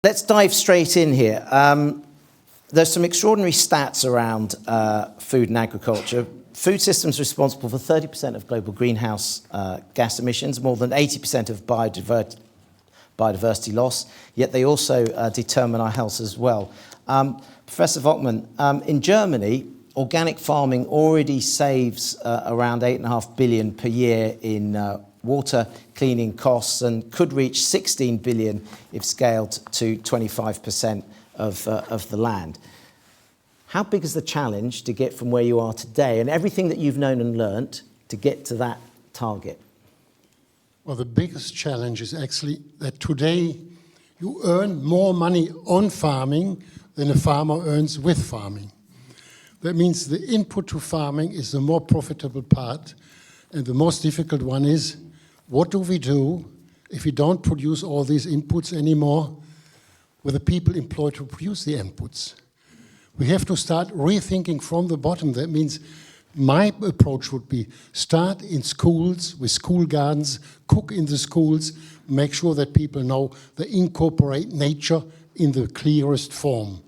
Let's dive straight in here. There's some extraordinary stats around food and agriculture. Food systems are responsible for 30% of global greenhouse gas emissions, more than 80% of biodiversity loss, yet they also determine our health as well. Professor Vogtmann, in Germany, organic farming already saves around 8.5 billion per year in water cleaning costs and could reach 16 billion if scaled to 25% of the land. How big is the challenge to get from where you are today and everything that you've known and learnt to get to that target? Well, the biggest challenge is actually that today you earn more money on farming than a farmer earns with farming. That means the input to farming is the more profitable part, and the most difficult one is, what do we do if we don't produce all these inputs anymore with the people employed to produce the inputs? We have to start rethinking from the bottom. That means my approach would be start in schools with school gardens, cook in the schools, make sure that people know they incorporate nature in the clearest form.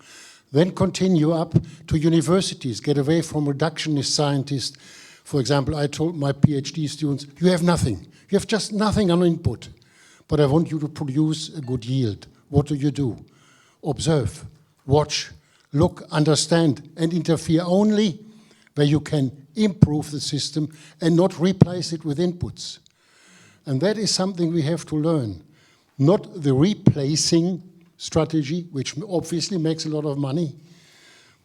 Then continue up to universities, get away from reductionist scientists. For example, I told my PhD students, you have nothing. You have just nothing on input, but I want you to produce a good yield. What do? Observe, watch, look, understand, and interfere only where you can improve the system and not replace it with inputs. And that is something we have to learn. Not the replacing strategy, which obviously makes a lot of money,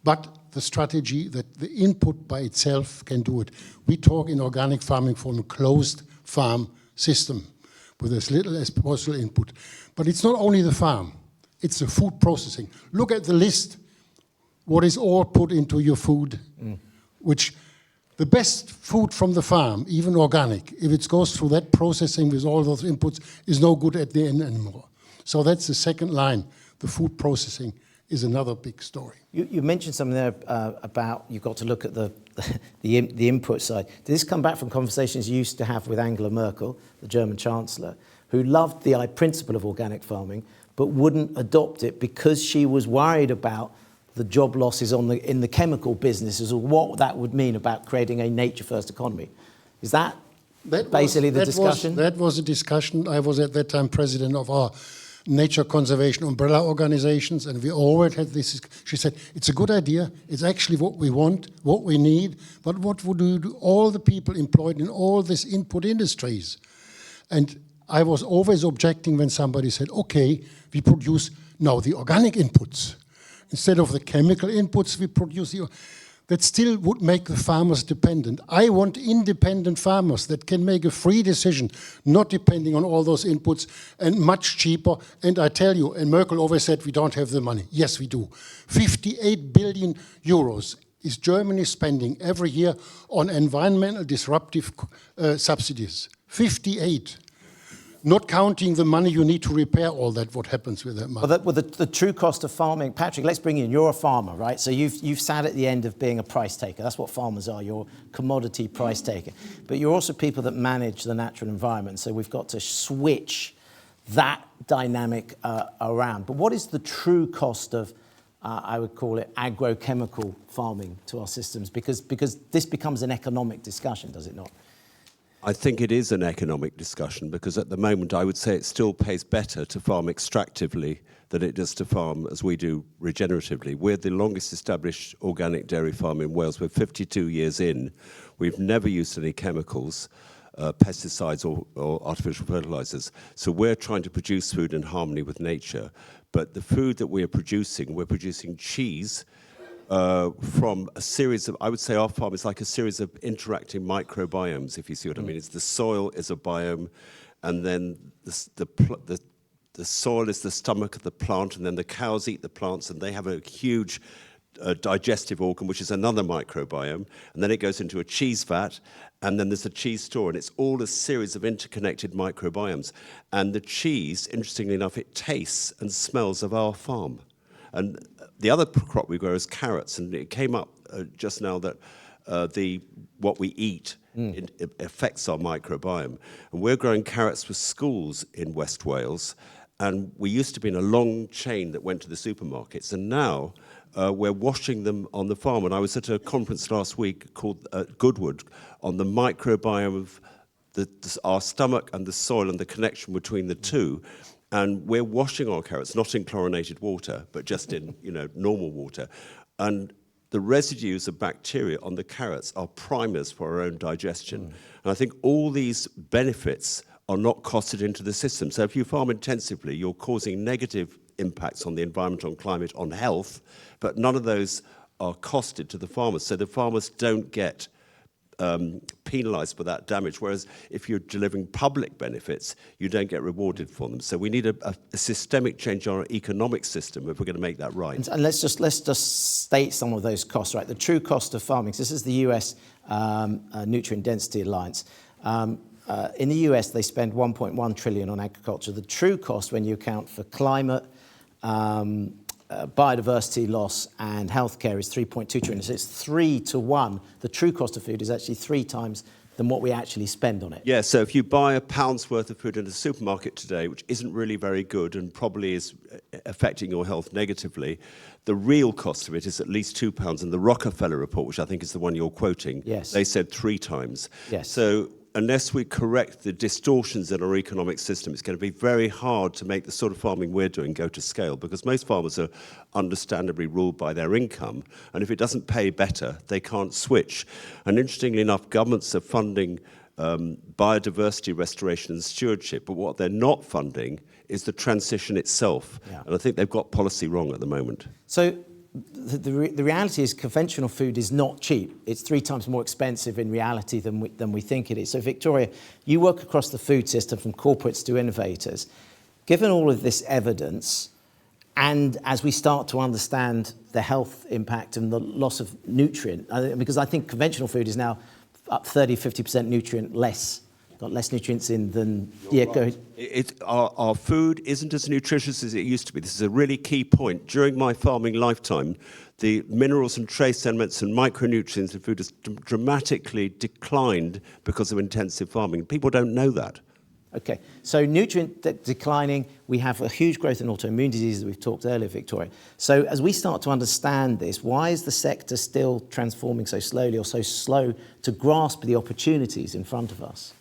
but the strategy that the input by itself can do it. We talk in organic farming from a closed farm system with as little as possible input. But it's not only the farm, it's the food processing. Look at the list, what is all put into your food, which the best food from the farm, even organic, if it goes through that processing with all those inputs, is no good at the end anymore. So that's the second line. The food processing is another big story. You mentioned something there about you've got to look at the input side. Did this come back from conversations you used to have with Angela Merkel, the German Chancellor, who loved the principle of organic farming, but wouldn't adopt it because she was worried about the job losses in the chemical businesses, or what that would mean about creating a nature-first economy? Is that basically the discussion? That was a discussion. I was at that time president of our nature conservation umbrella organizations, and we always had this. She said, it's a good idea, it's actually what we want, what we need, but what would we do all the people employed in all these input industries? And I was always objecting when somebody said, okay, we produce now the organic inputs. Instead of the chemical inputs, we produce that still would make the farmers dependent. I want independent farmers that can make a free decision, not depending on all those inputs, and much cheaper. And I tell you, and Merkel always said we don't have the money. Yes, we do. 58 billion euros is Germany spending every year on environmental disruptive subsidies. 58. Not counting the money you need to repair all that, what happens with that money. Well, the true cost of farming, Patrick, let's bring you in. You're a farmer, right? So you've sat at the end of being a price taker. That's what farmers are. You're a commodity price taker. But you're also people that manage the natural environment. So we've got to switch that dynamic around. But what is the true cost of, I would call it, agrochemical farming to our systems? Because this becomes an economic discussion, does it not? I think it is an economic discussion, because at the moment I would say it still pays better to farm extractively than it does to farm as we do regeneratively. We're the longest established organic dairy farm in Wales. We're 52 years in. We've never used any chemicals, pesticides or artificial fertilizers. So we're trying to produce food in harmony with nature. But the food that we're producing cheese, from a series of, I would say our farm is like a series of interacting microbiomes, if you see what I mean. It's the soil is a biome, and then the soil is the stomach of the plant, and then the cows eat the plants, and they have a huge digestive organ, which is another microbiome, and then it goes into a cheese vat, and then there's a cheese store, and it's all a series of interconnected microbiomes. And the cheese, interestingly enough, it tastes and smells of our farm. And the other crop we grow is carrots, and it came up just now that what we eat it affects our microbiome. And we're growing carrots for schools in West Wales, And we used to be in a long chain that went to the supermarkets, and now we're washing them on the farm. And I was at a conference last week called Goodwood on the microbiome of our stomach and the soil and the connection between the two. And we're washing our carrots, not in chlorinated water, but just in normal water. And the residues of bacteria on the carrots are primers for our own digestion. And I think all these benefits are not costed into the system. So if you farm intensively, you're causing negative impacts on the environment, on climate, on health, but none of those are costed to the farmers. So the farmers don't get penalised for that damage, whereas if you're delivering public benefits, you don't get rewarded for them. So we need a systemic change in our economic system if we're going to make that right. And let's just state some of those costs, right? The true cost of farming. So this is the US Nutrient Density Alliance. In the US, they spend 1.1 trillion on agriculture. The true cost, when you account for climate, biodiversity loss and healthcare, is 3.2 trillion. So it's 3 to 1. The true cost of food is actually 3 times than what we actually spend on it. Yeah, so if you buy a pound's worth of food in a supermarket today, which isn't really very good and probably is affecting your health negatively, the real cost of it is at least £2. And the Rockefeller report, which I think is the one you're quoting, yes, they said 3 times. Yes. So unless we correct the distortions in our economic system, it's going to be very hard to make the sort of farming we're doing go to scale, because most farmers are understandably ruled by their income, and if it doesn't pay better, they can't switch. And interestingly enough, governments are funding biodiversity restoration and stewardship, but what they're not funding is the transition itself. Yeah. And I think they've got policy wrong at the moment. So the reality is conventional food is not cheap. It's 3 times more expensive in reality than we think it is. So Victoria, you work across the food system from corporates to innovators. Given all of this evidence, and as we start to understand the health impact and the loss of nutrient, because I think conventional food is now up 30-50% nutrient less, got less nutrients in than... You're right. Our food isn't as nutritious as it used to be. This is a really key point. During my farming lifetime, the minerals and trace elements and micronutrients in food has dramatically declined because of intensive farming. People don't know that. Okay, so nutrient declining, we have a huge growth in autoimmune diseases that we've talked earlier, Victoria. So as we start to understand this, why is the sector still transforming so slowly or so slow to grasp the opportunities in front of us?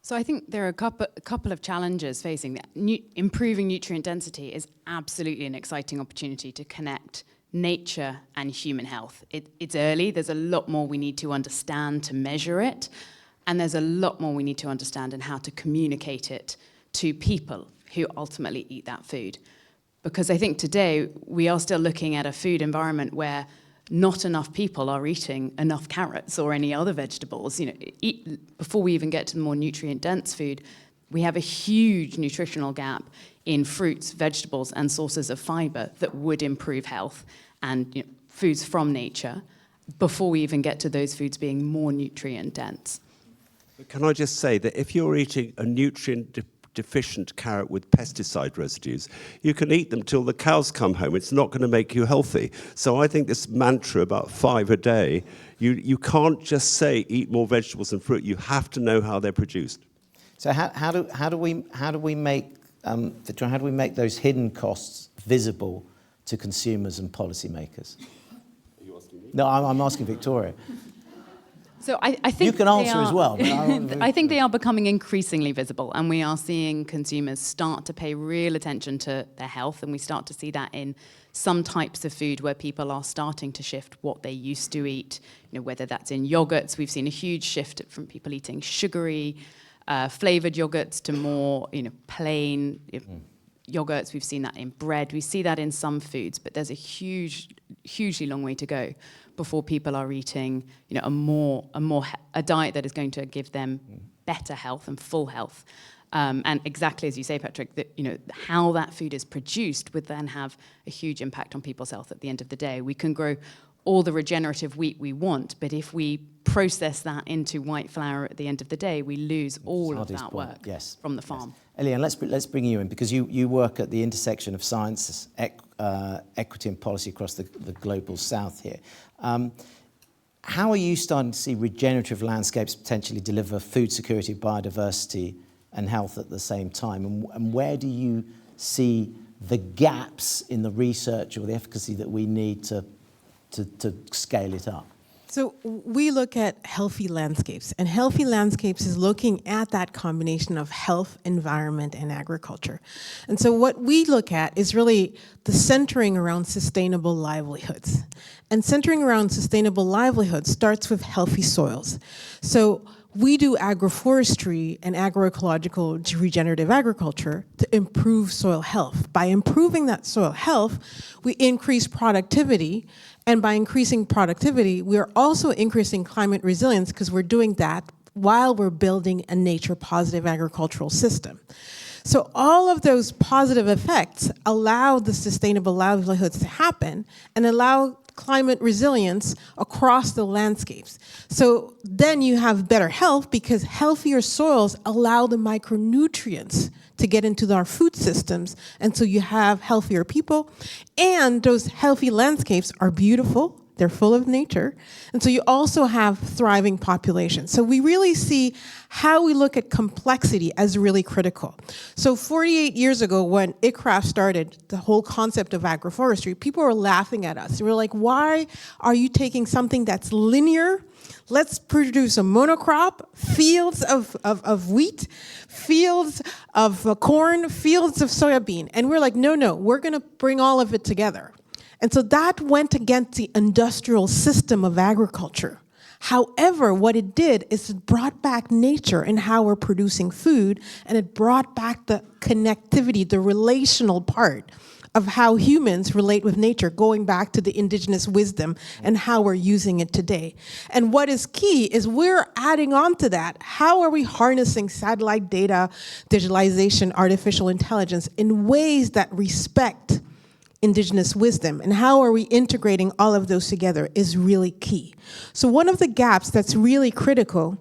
So I think there are a couple of challenges facing that. Improving nutrient density is absolutely an exciting opportunity to connect nature and human health. It's early, there's a lot more we need to understand to measure it, and there's a lot more we need to understand in how to communicate it to people who ultimately eat that food. Because I think today we are still looking at a food environment where not enough people are eating enough carrots or any other vegetables. Before we even get to the more nutrient-dense food, we have a huge nutritional gap in fruits, vegetables, and sources of fiber that would improve health, and foods from nature, before we even get to those foods being more nutrient-dense. Can I just say that if you're eating a nutrient-deficient carrot with pesticide residues, you can eat them till the cows come home. It's not going to make you healthy. So I think this mantra about 5 a day, you can't just say eat more vegetables and fruit. You have to know how they're produced. So how do we make those hidden costs visible to consumers and policymakers? Are you asking me? No, I'm asking Victoria. So I think you can answer as well. I think they are becoming increasingly visible, and we are seeing consumers start to pay real attention to their health, and we start to see that in some types of food where people are starting to shift what they used to eat. Whether that's in yogurts, we've seen a huge shift from people eating sugary, flavored yogurts to more, plain yogurts. We've seen that in bread. We see that in some foods, but there's a hugely long way to go before people are eating, a diet that is going to give them better health and full health. And exactly as you say, Patrick, that how that food is produced would then have a huge impact on people's health at the end of the day. We can grow all the regenerative wheat we want, but if we process that into white flour at the end of the day, we lose all of that work from the farm. Yes. Éliane, let's bring you in, because you work at the intersection of science, equity and policy across the global south here. How are you starting to see regenerative landscapes potentially deliver food security, biodiversity, and health at the same time? And where do you see the gaps in the research or the efficacy that we need to scale it up? So we look at healthy landscapes, and healthy landscapes is looking at that combination of health, environment, and agriculture. And so what we look at is really the centering around sustainable livelihoods. And centering around sustainable livelihoods starts with healthy soils. So we do agroforestry and agroecological regenerative agriculture to improve soil health. By improving that soil health, we increase productivity, and by increasing productivity, we are also increasing climate resilience because we're doing that while we're building a nature-positive agricultural system. So all of those positive effects allow the sustainable livelihoods to happen and allow climate resilience across the landscapes. So then you have better health because healthier soils allow the micronutrients to get into our food systems, and so you have healthier people, and those healthy landscapes are beautiful, they're full of nature, and so you also have thriving populations. So we really see how we look at complexity as really critical. So 48 years ago when ICRAF started, the whole concept of agroforestry, people were laughing at us. They were like, why are you taking something that's linear? Let's produce a monocrop, fields of wheat, fields of corn, fields of soybean. And we're like, no, we're gonna bring all of it together. And so that went against the industrial system of agriculture. However, what it did is it brought back nature and how we're producing food, and it brought back the connectivity, the relational part of how humans relate with nature, going back to the indigenous wisdom and how we're using it today. And what is key is we're adding on to that. How are we harnessing satellite data, digitalization, artificial intelligence in ways that respect indigenous wisdom, and how are we integrating all of those together is really key. So one of the gaps that's really critical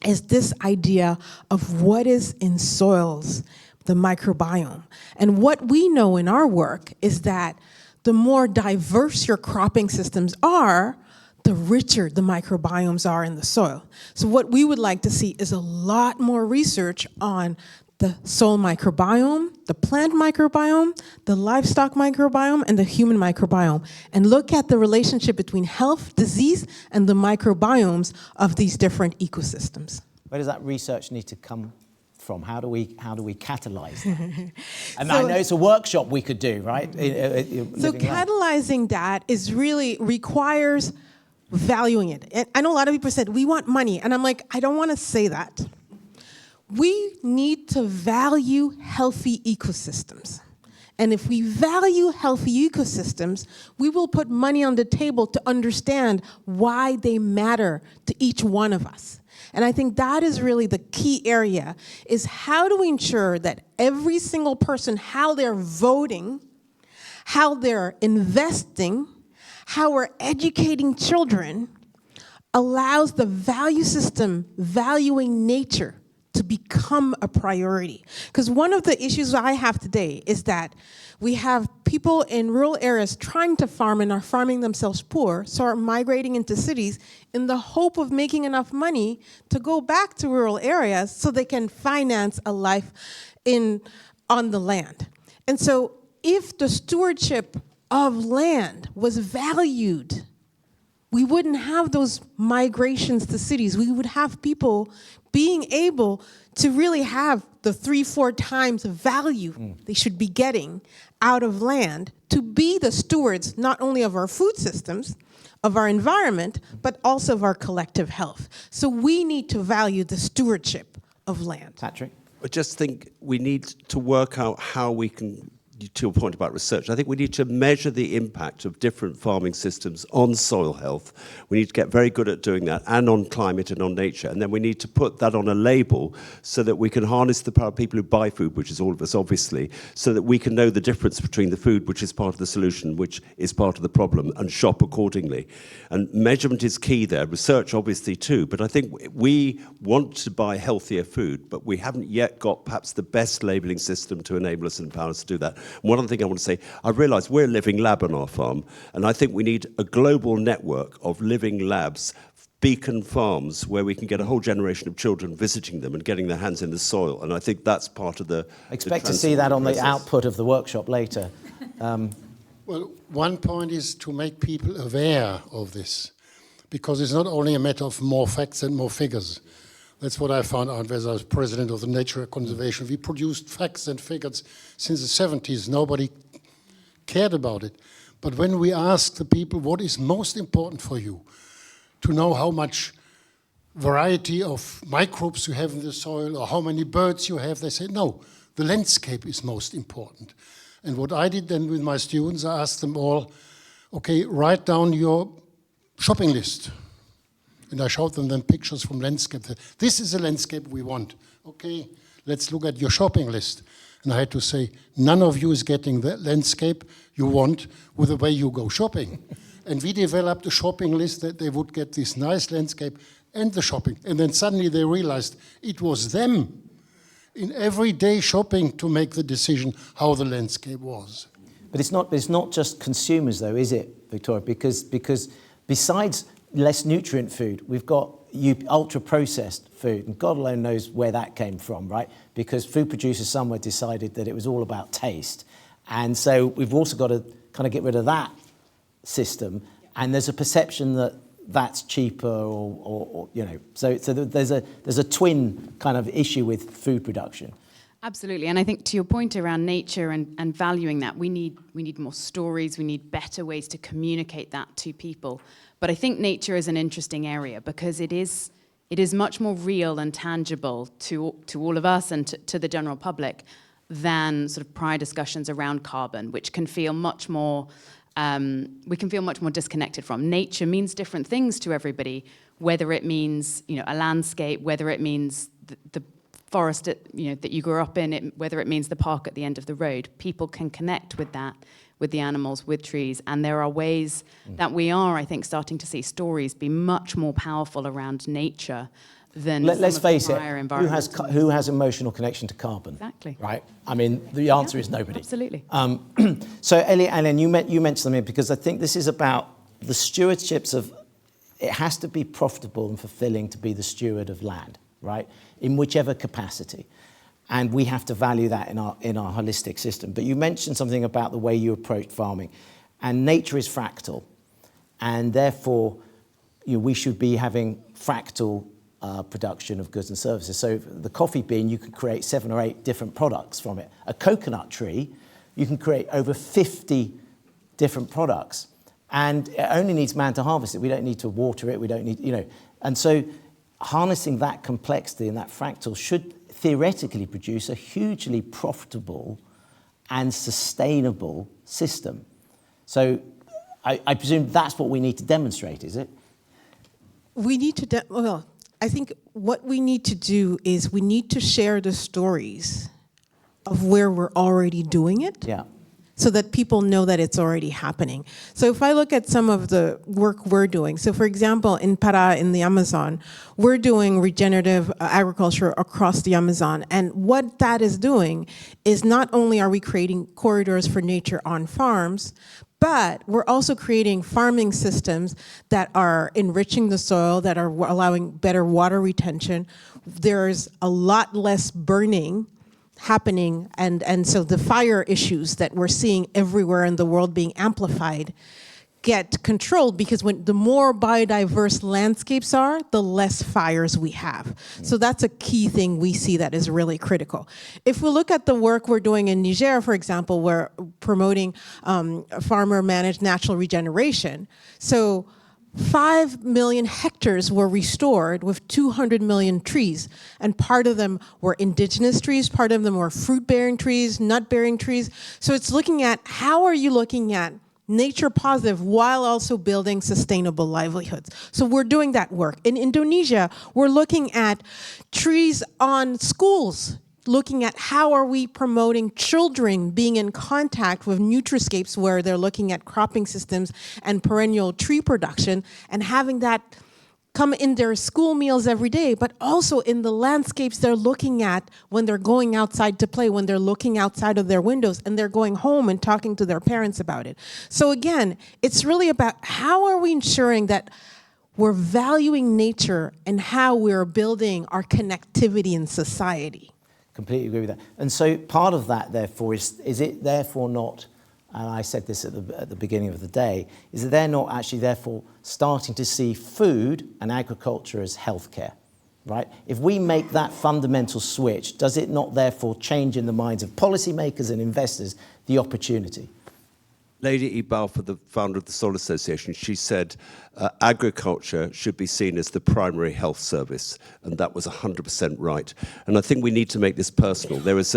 is this idea of what is in soils, the microbiome. And what we know in our work is that the more diverse your cropping systems are, the richer the microbiomes are in the soil. So what we would like to see is a lot more research on the soil microbiome, the plant microbiome, the livestock microbiome, and the human microbiome, and look at the relationship between health, disease, and the microbiomes of these different ecosystems. Where does that research need to come from? How do we catalyze that? And I know it's a workshop we could do, right? So catalyzing that is really requires valuing it. And I know a lot of people said, we want money. And I'm like, I don't want to say that. We need to value healthy ecosystems. And if we value healthy ecosystems, we will put money on the table to understand why they matter to each one of us. And I think that is really the key area, is how do we ensure that every single person, how they're voting, how they're investing, how we're educating children, allows the value system valuing nature to become a priority. Because one of the issues I have today is that we have people in rural areas trying to farm and are farming themselves poor, so are migrating into cities in the hope of making enough money to go back to rural areas so they can finance a life on the land. And so if the stewardship of land was valued, we wouldn't have those migrations to cities. We would have people being able to really have the 3-4 times of value they should be getting out of land to be the stewards not only of our food systems, of our environment, but also of our collective health. So we need to value the stewardship of land. Patrick? I just think we need to work out how we can, to your point about research, I think we need to measure the impact of different farming systems on soil health. We need to get very good at doing that, and on climate and on nature. And then we need to put that on a label so that we can harness the power of people who buy food, which is all of us, obviously, so that we can know the difference between the food, which is part of the solution, which is part of the problem, and shop accordingly. And measurement is key there, research obviously too, but I think we want to buy healthier food, but we haven't yet got perhaps the best labelling system to enable us and empower us to do that. One other thing I want to say, I realise we're a living lab on our farm, and I think we need a global network of living labs beacon farms where we can get a whole generation of children visiting them and getting their hands in the soil. And I think that's part of the Expect to see that on the output of the workshop later. Well, one point is to make people aware of this, because it's not only a matter of more facts and more figures. That's what I found out as I was president of the Nature Conservation. We produced facts and figures since the 70s. Nobody cared about it. But when we asked the people what is most important for you, to know how much variety of microbes you have in the soil or how many birds you have, they said, no, the landscape is most important. And what I did then with my students, I asked them all, okay, write down your shopping list. And I showed them then pictures from landscape. This is a landscape we want. Okay, let's look at your shopping list. And I had to say, none of you is getting the landscape you want with the way you go shopping. And we developed a shopping list that they would get this nice landscape and the shopping. And then suddenly they realized it was them in everyday shopping to make the decision how the landscape was. But it's not just consumers though, is it, Victoria? Because besides less nutrient food, we've got ultra-processed food, and God alone knows where that came from, right? Because food producers somewhere decided that it was all about taste. And so we've also got to kind of get rid of that system, and there's a perception that that's cheaper or you know, so there's a twin kind of issue with food production. Absolutely, and I think to your point around nature and valuing that, we need more stories, we need better ways to communicate that to people. But I think nature is an interesting area because it is much more real and tangible to all of us and to the general public than sort of prior discussions around carbon, which can feel much more, we can feel much more disconnected from. Nature means different things to everybody, whether it means, you know, a landscape, whether it means the forest that you grew up in, whether it means the park at the end of the road. People can connect with that, with the animals, with trees, and there are ways that we are, I think, starting to see stories be much more powerful around nature than Let's face it, environmental. who has emotional connection to carbon? Exactly. Right? I mean, the answer is nobody. Absolutely. So, Éliane, you mentioned something, because I think this is about the stewardships of, it has to be profitable and fulfilling to be the steward of land, right? In whichever capacity. And we have to value that in our holistic system. But you mentioned something about the way you approach farming. And nature is fractal. And therefore, we should be having fractal production of goods and services. So the coffee bean, you can create 7 or 8 different products from it. A coconut tree, you can create over 50 different products. And it only needs man to harvest it. We don't need to water it. We don't need, And so harnessing that complexity and that fractal should theoretically produce a hugely profitable and sustainable system. So I presume that's what we need to demonstrate, is it? We need to, I think what we need to do is we need to share the stories of where we're already doing it. Yeah. So that people know that it's already happening. So if I look at some of the work we're doing, so for example, in Pará, in the Amazon, we're doing regenerative agriculture across the Amazon. And what that is doing is not only are we creating corridors for nature on farms, but we're also creating farming systems that are enriching the soil, that are allowing better water retention. There's a lot less burning happening, and so the fire issues that we're seeing everywhere in the world being amplified get controlled, because when the more biodiverse landscapes are, the less fires we have. So that's a key thing we see that is really critical. If we look at the work we're doing in Niger, for example, we're promoting farmer-managed natural regeneration. So 5 million hectares were restored with 200 million trees. And part of them were indigenous trees, part of them were fruit-bearing trees, nut-bearing trees. So it's looking at how are you looking at nature positive while also building sustainable livelihoods. So we're doing that work. In Indonesia, we're looking at trees on schools, looking at how are we promoting children being in contact with nutriscapes, where they're looking at cropping systems and perennial tree production, and having that come in their school meals every day, but also in the landscapes they're looking at when they're going outside to play, when they're looking outside of their windows and they're going home and talking to their parents about it. So again, it's really about how are we ensuring that we're valuing nature and how we're building our connectivity in society. Completely agree with that. And so part of that, therefore, is it therefore not, and I said this at the beginning of the day, is that they're not actually therefore starting to see food and agriculture as healthcare, right? If we make that fundamental switch, does it not therefore change in the minds of policymakers and investors the opportunity? Lady Balfour, the founder of the Soil Association, she said agriculture should be seen as the primary health service, and that was 100% right. And I think we need to make this personal. There is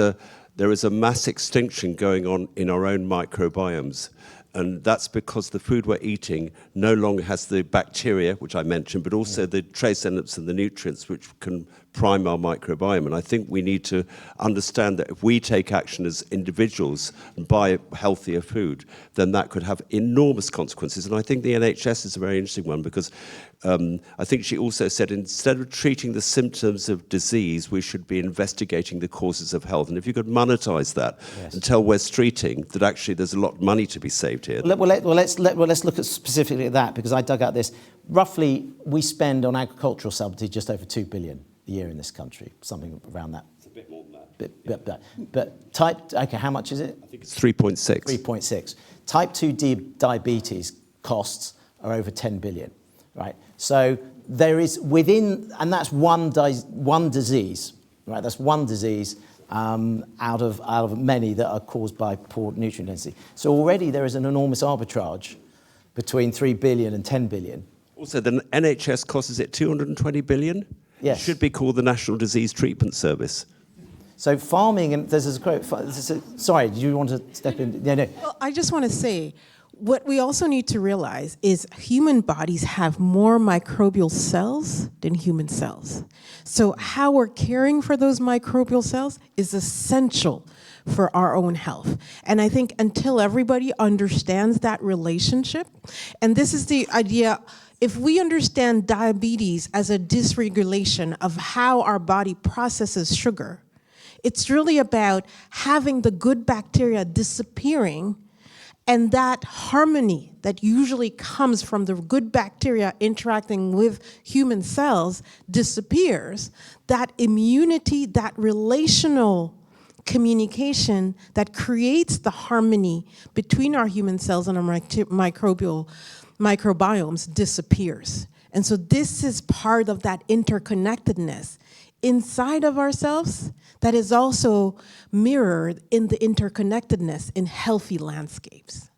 a mass extinction going on in our own microbiomes, and that's because the food we're eating no longer has the bacteria, which I mentioned, but also the trace elements and the nutrients which can prime our microbiome. And I think we need to understand that if we take action as individuals and buy healthier food, then that could have enormous consequences. And I think the NHS is a very interesting one, because I think she also said instead of treating the symptoms of disease, we should be investigating the causes of health. And if you could monetize that and tell West Streeting that actually there's a lot of money to be saved here. Let's look at specifically at that, because I dug out this. Roughly, we spend on agricultural subsidy just over 2 billion a year in this country, something around that. It's a bit more than that. But how much is it? I think it's 3.6. 3.6. Type 2 diabetes costs are over 10 billion, right? So there is within, and that's one disease, right? That's one disease out of many that are caused by poor nutrient density. So already there is an enormous arbitrage between 3 billion and 10 billion. Also, the NHS costs, is it 220 billion? Yes. It should be called the National Disease Treatment Service. So farming, and there's a quote, sorry, do you want to step in? No. Well, I just want to say, what we also need to realize is human bodies have more microbial cells than human cells. So how we're caring for those microbial cells is essential for our own health. And I think until everybody understands that relationship, and this is the idea, if we understand diabetes as a dysregulation of how our body processes sugar, it's really about having the good bacteria disappearing, and that harmony that usually comes from the good bacteria interacting with human cells disappears. That immunity, that relational communication that creates the harmony between our human cells and our microbiomes disappears. And so this is part of that interconnectedness inside of ourselves that is also mirrored in the interconnectedness in healthy landscapes.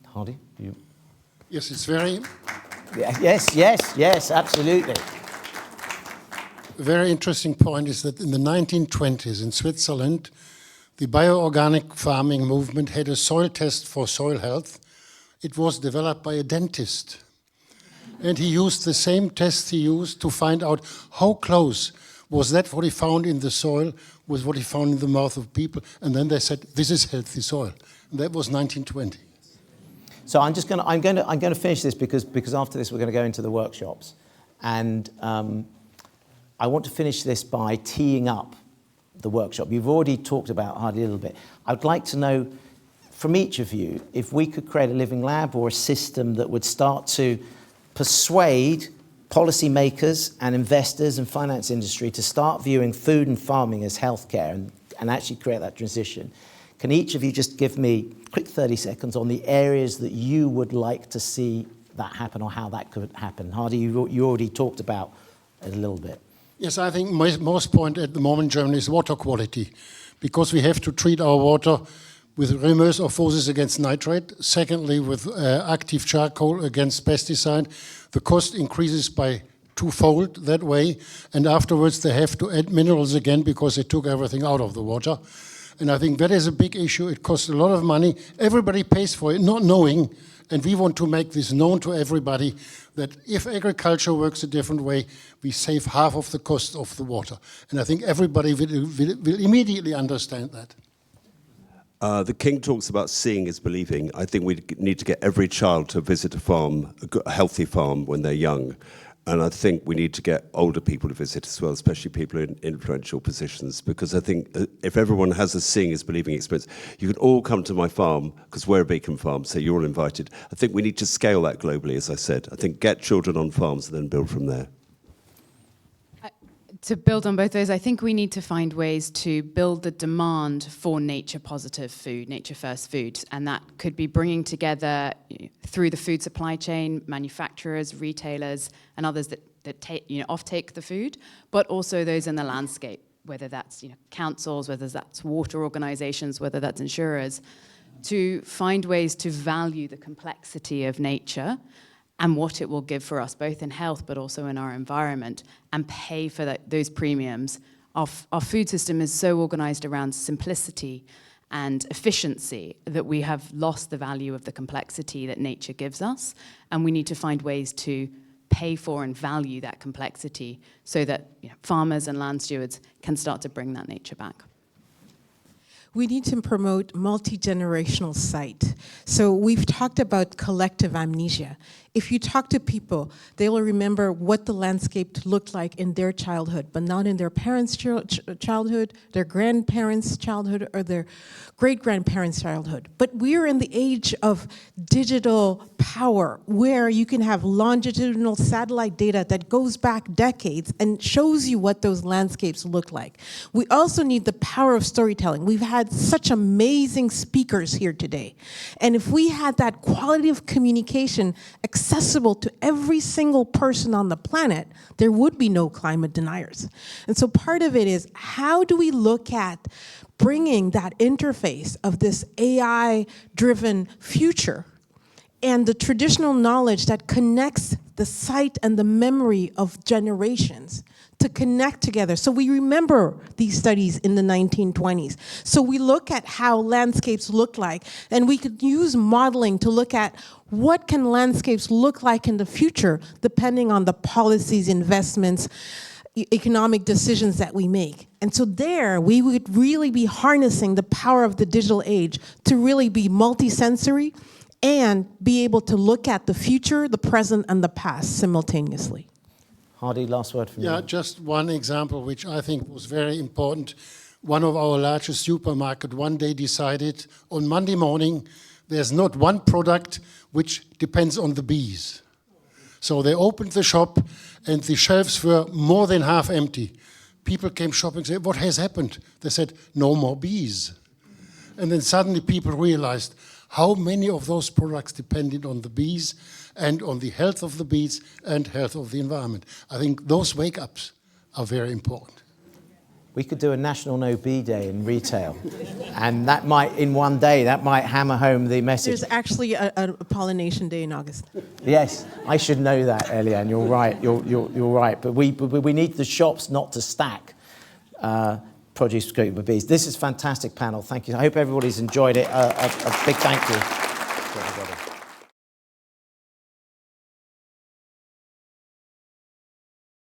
Hardy, you? Yes, it's very... Yes, absolutely. A very interesting point is that in the 1920s in Switzerland, the bioorganic farming movement had a soil test for soil health. It was developed by a dentist. And he used the same test he used to find out how close was that what he found in the soil with what he found in the mouth of people. And then they said, this is healthy soil. And that was 1920. So I'm going to finish this because after this we're going to go into the workshops. And I want to finish this by teeing up the workshop. You've already talked about Hardy a little bit. I'd like to know from each of you if we could create a living lab or a system that would start to persuade policymakers and investors and finance industry to start viewing food and farming as healthcare and actually create that transition. Can each of you just give me a quick 30 seconds on the areas that you would like to see that happen or how that could happen? Hardy, you already talked about it a little bit. Yes, I think most point at the moment in Germany is water quality, because we have to treat our water with reverse osmosis against nitrate. Secondly, with active charcoal against pesticide. The cost increases by twofold that way, and afterwards they have to add minerals again because they took everything out of the water. And I think that is a big issue. It costs a lot of money. Everybody pays for it, not knowing, and we want to make this known to everybody that if agriculture works a different way, we save half of the cost of the water. And I think everybody will immediately understand that. The King talks about seeing is believing. I think we need to get every child to visit a farm, a healthy farm when they're young. And I think we need to get older people to visit as well, especially people in influential positions, because I think if everyone has a seeing is believing experience, you can all come to my farm, because we're a beacon farm, so you're all invited. I think we need to scale that globally, as I said. I think get children on farms and then build from there. To build on both those, I think we need to find ways to build the demand for nature-positive food, nature-first food, and that could be bringing together through the food supply chain, manufacturers, retailers, and others that take, offtake the food, but also those in the landscape, whether that's councils, whether that's water organizations, whether that's insurers, to find ways to value the complexity of nature and what it will give for us, both in health but also in our environment, and pay for those premiums. Our food system is so organized around simplicity and efficiency that we have lost the value of the complexity that nature gives us, and we need to find ways to pay for and value that complexity so that farmers and land stewards can start to bring that nature back. We need to promote multi-generational sight. So we've talked about collective amnesia. If you talk to people, they will remember what the landscape looked like in their childhood, but not in their parents' childhood, their grandparents' childhood, or their great-grandparents' childhood. But we're in the age of digital power, where you can have longitudinal satellite data that goes back decades and shows you what those landscapes look like. We also need the power of storytelling. We've had such amazing speakers here today. And if we had that quality of communication accessible to every single person on the planet, there would be no climate deniers. And so part of it is, how do we look at bringing that interface of this AI-driven future and the traditional knowledge that connects the sight and the memory of generations to connect together. So we remember these studies in the 1920s. So we look at how landscapes look like, and we could use modeling to look at what can landscapes look like in the future, depending on the policies, investments, economic decisions that we make. And so there, we would really be harnessing the power of the digital age to really be multisensory and be able to look at the future, the present, and the past simultaneously. Hardy, last word from you. Yeah, just one example which I think was very important. One of our largest supermarkets one day decided on Monday morning there's not one product which depends on the bees. So they opened the shop and the shelves were more than half empty. People came shopping and said, what has happened? They said, no more bees. And then suddenly people realized how many of those products depended on the bees and on the health of the bees and health of the environment. I think those wake-ups are very important. We could do a National No Bee Day in retail, and that might, in one day, that might hammer home the message. There's actually a pollination day in August. Yes, I should know that, Éliane. You're right. You're right. But we need the shops not to stack produce grown by bees. This is a fantastic panel. Thank you. I hope everybody's enjoyed it. A big thank you to everybody.